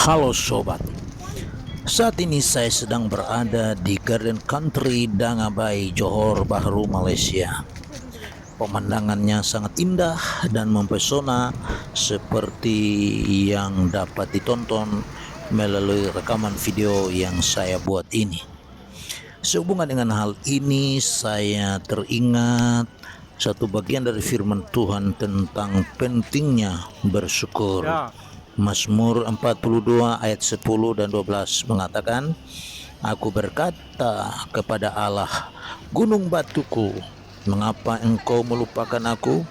Halo sobat, saat ini saya sedang berada di Garden Country Dangabai, Johor Bahru, Malaysia. Pemandangannya sangat indah dan mempesona seperti yang dapat ditonton melalui rekaman video yang saya buat ini. Sehubungan dengan hal ini, saya teringat satu bagian dari firman Tuhan tentang pentingnya bersyukur. Mazmur 42 ayat 10 dan 12 mengatakan, "Aku berkata kepada Allah, gunung batuku, mengapa engkau melupakan aku?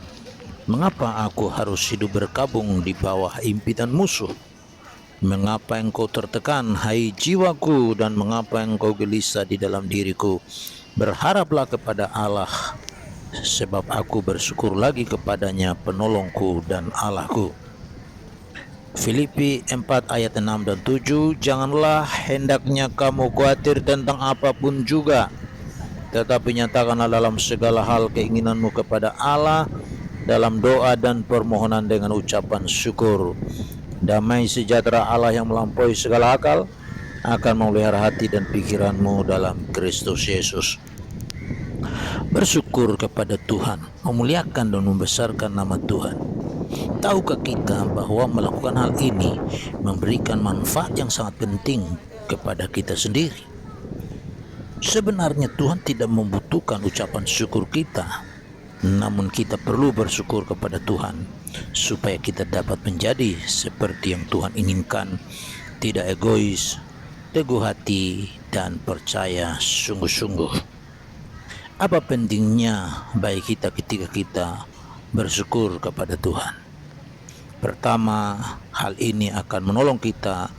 Mengapa aku harus hidup berkabung di bawah impitan musuh? Mengapa engkau tertekan, hai jiwaku, dan mengapa engkau gelisah di dalam diriku? Berharaplah kepada Allah, sebab aku bersyukur lagi kepadanya, penolongku dan Allahku." Filipi 4 ayat 6 dan 7, "Janganlah hendaknya kamu khawatir tentang apapun juga, tetapi nyatakanlah dalam segala hal keinginanmu kepada Allah dalam doa dan permohonan dengan ucapan syukur. Damai sejahtera Allah yang melampaui segala akal akan memelihara hati dan pikiranmu dalam Kristus Yesus." Bersyukur kepada Tuhan, memuliakan dan membesarkan nama Tuhan. Tahukah kita bahwa melakukan hal ini memberikan manfaat yang sangat penting kepada kita sendiri? Sebenarnya Tuhan tidak membutuhkan ucapan syukur kita, namun kita perlu bersyukur kepada Tuhan supaya kita dapat menjadi seperti yang Tuhan inginkan, tidak egois, teguh hati, dan percaya sungguh-sungguh. Apa pentingnya bagi kita ketika kita bersyukur kepada Tuhan? Pertama, hal ini akan menolong kita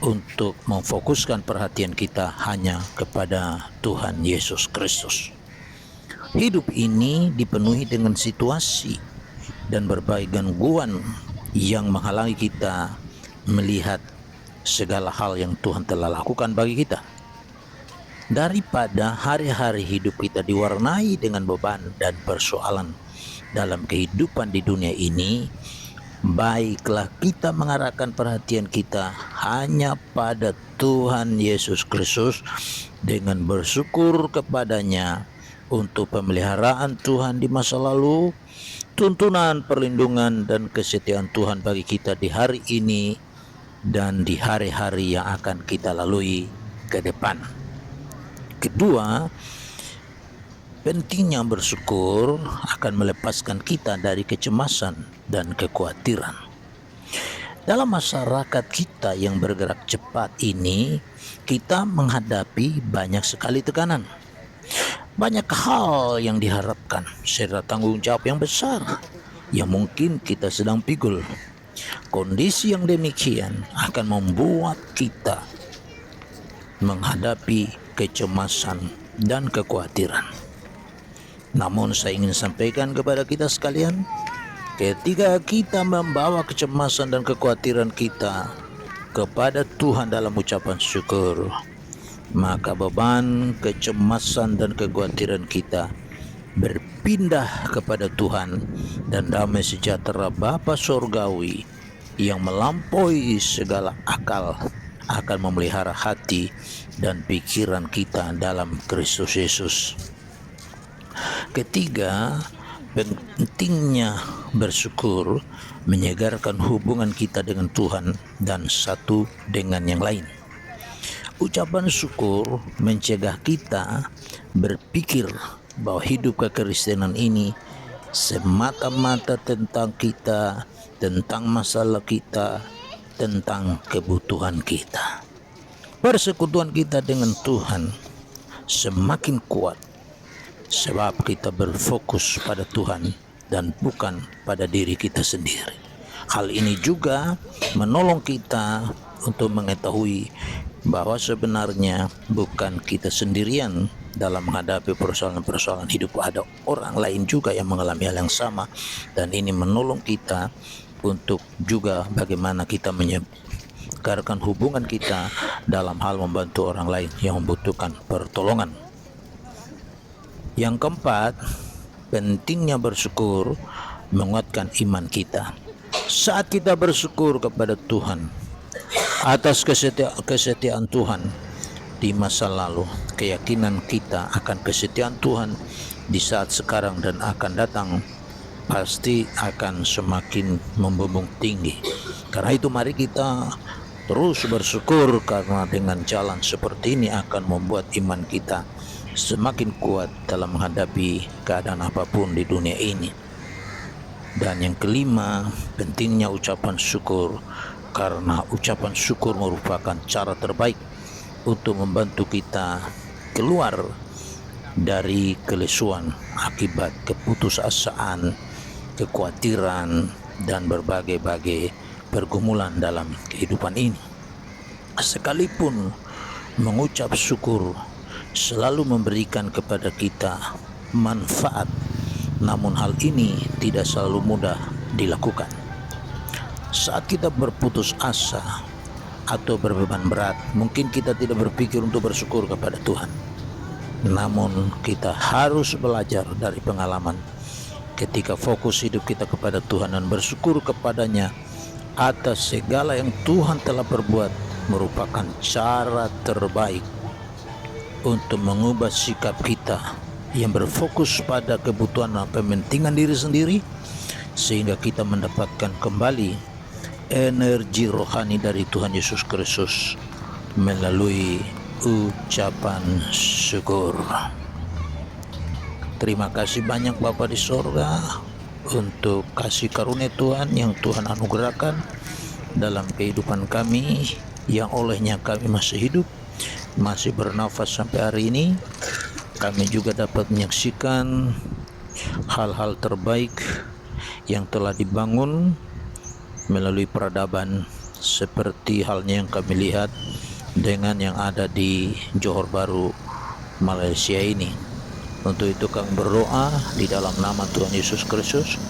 untuk memfokuskan perhatian kita hanya kepada Tuhan Yesus Kristus. Hidup ini dipenuhi dengan situasi dan berbagai gangguan yang menghalangi kita melihat segala hal yang Tuhan telah lakukan bagi kita. Daripada hari-hari hidup kita diwarnai dengan beban dan persoalan dalam kehidupan di dunia ini, baiklah kita mengarahkan perhatian kita hanya pada Tuhan Yesus Kristus dengan bersyukur kepadanya untuk pemeliharaan Tuhan di masa lalu, tuntunan, perlindungan, dan kesetiaan Tuhan bagi kita di hari ini dan di hari-hari yang akan kita lalui ke depan. Kedua, pentingnya bersyukur akan melepaskan kita dari kecemasan dan kekhawatiran. Dalam masyarakat kita yang bergerak cepat ini, kita menghadapi banyak sekali tekanan. Banyak hal yang diharapkan serta tanggung jawab yang besar yang mungkin kita sedang pikul. Kondisi yang demikian akan membuat kita menghadapi kecemasan dan kekhawatiran. Namun saya ingin sampaikan kepada kita sekalian, ketika kita membawa kecemasan dan kekhawatiran kita kepada Tuhan dalam ucapan syukur, maka beban kecemasan dan kekhawatiran kita berpindah kepada Tuhan, dan damai sejahtera Bapa Surgawi yang melampaui segala akal akan memelihara hati dan pikiran kita dalam Kristus Yesus. Ketiga, pentingnya bersyukur menyegarkan hubungan kita dengan Tuhan dan satu dengan yang lain. Ucapan syukur mencegah kita berpikir bahwa hidup kekristenan ini semata-mata tentang kita, tentang masalah kita, tentang kebutuhan kita. Persekutuan kita dengan Tuhan semakin kuat sebab kita berfokus pada Tuhan dan bukan pada diri kita sendiri. Hal ini juga menolong kita untuk mengetahui bahwa sebenarnya bukan kita sendirian dalam menghadapi persoalan-persoalan hidup. Ada orang lain juga yang mengalami hal yang sama, dan ini menolong kita untuk juga bagaimana kita menyegarkan hubungan kita dalam hal membantu orang lain yang membutuhkan pertolongan. Yang keempat, pentingnya bersyukur menguatkan iman kita. Saat kita bersyukur kepada Tuhan, atas kesetiaan Tuhan di masa lalu. Keyakinan kita akan kesetiaan Tuhan di saat sekarang dan akan datang pasti akan semakin membumbung tinggi. Karena itu mari kita terus bersyukur, karena dengan jalan seperti ini akan membuat iman kita semakin kuat dalam menghadapi keadaan apapun di dunia ini. Dan yang kelima, pentingnya ucapan syukur, karena ucapan syukur merupakan cara terbaik untuk membantu kita keluar dari kelesuan akibat keputusasaan, kekhawatiran, dan berbagai-bagai pergumulan dalam kehidupan ini. Sekalipun mengucap syukur selalu memberikan kepada kita manfaat, namun hal ini tidak selalu mudah dilakukan. Saat kita berputus asa atau berbeban berat, mungkin kita tidak berpikir untuk bersyukur kepada Tuhan. Namun kita harus belajar dari pengalaman ketika fokus hidup kita kepada Tuhan dan bersyukur kepadanya atas segala yang Tuhan telah perbuat, merupakan cara terbaik untuk mengubah sikap kita yang berfokus pada kebutuhan dan kepentingan diri sendiri, sehingga kita mendapatkan kembali energi rohani dari Tuhan Yesus Kristus melalui ucapan syukur. Terima kasih banyak Bapa di sorga untuk kasih karunia Tuhan yang Tuhan anugerahkan dalam kehidupan kami, yang olehnya kami masih hidup, masih bernafas sampai hari ini. Kami juga dapat menyaksikan hal-hal terbaik yang telah dibangun melalui peradaban, seperti halnya yang kami lihat dengan yang ada di Johor Bahru, Malaysia ini. Untuk itu kami berdoa di dalam nama Tuhan Yesus Kristus,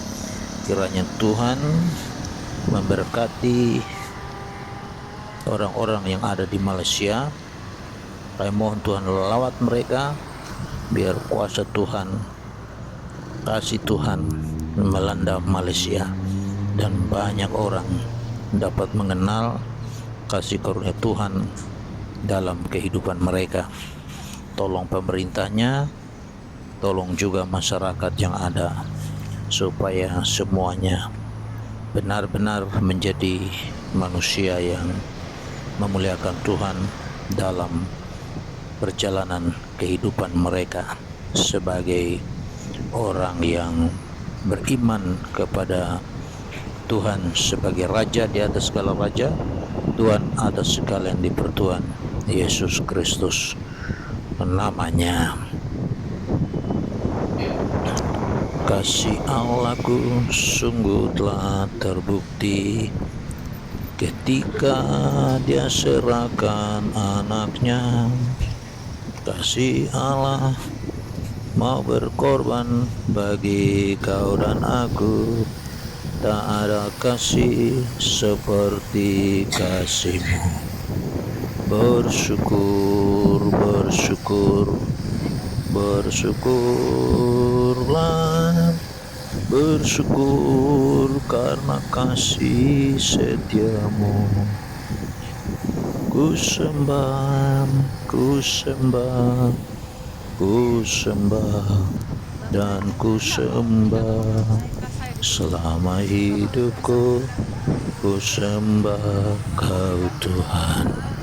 kiranya Tuhan memberkati orang-orang yang ada di Malaysia. Kami mohon Tuhan lawat mereka, biar kuasa Tuhan, kasih Tuhan melanda Malaysia, dan banyak orang dapat mengenal kasih karunia Tuhan dalam kehidupan mereka. Tolong pemerintahnya, tolong juga masyarakat yang ada, supaya semuanya benar-benar menjadi manusia yang memuliakan Tuhan dalam perjalanan kehidupan mereka sebagai orang yang beriman kepada Tuhan sebagai Raja di atas segala raja, Tuhan atas segala yang dipertuhan, Yesus Kristus namanya. Kasih Allahku sungguh telah terbukti ketika Dia serahkan anaknya. Kasih Allah mau berkorban bagi kau dan aku. Tak ada kasih seperti kasih-Mu. Bersyukur, bersyukur, bersyukurlah, bersyukur karena kasih setia-Mu. Ku sembah, ku sembah, ku sembah, dan ku sembah selama hidupku. Ku sembah Kau Tuhan.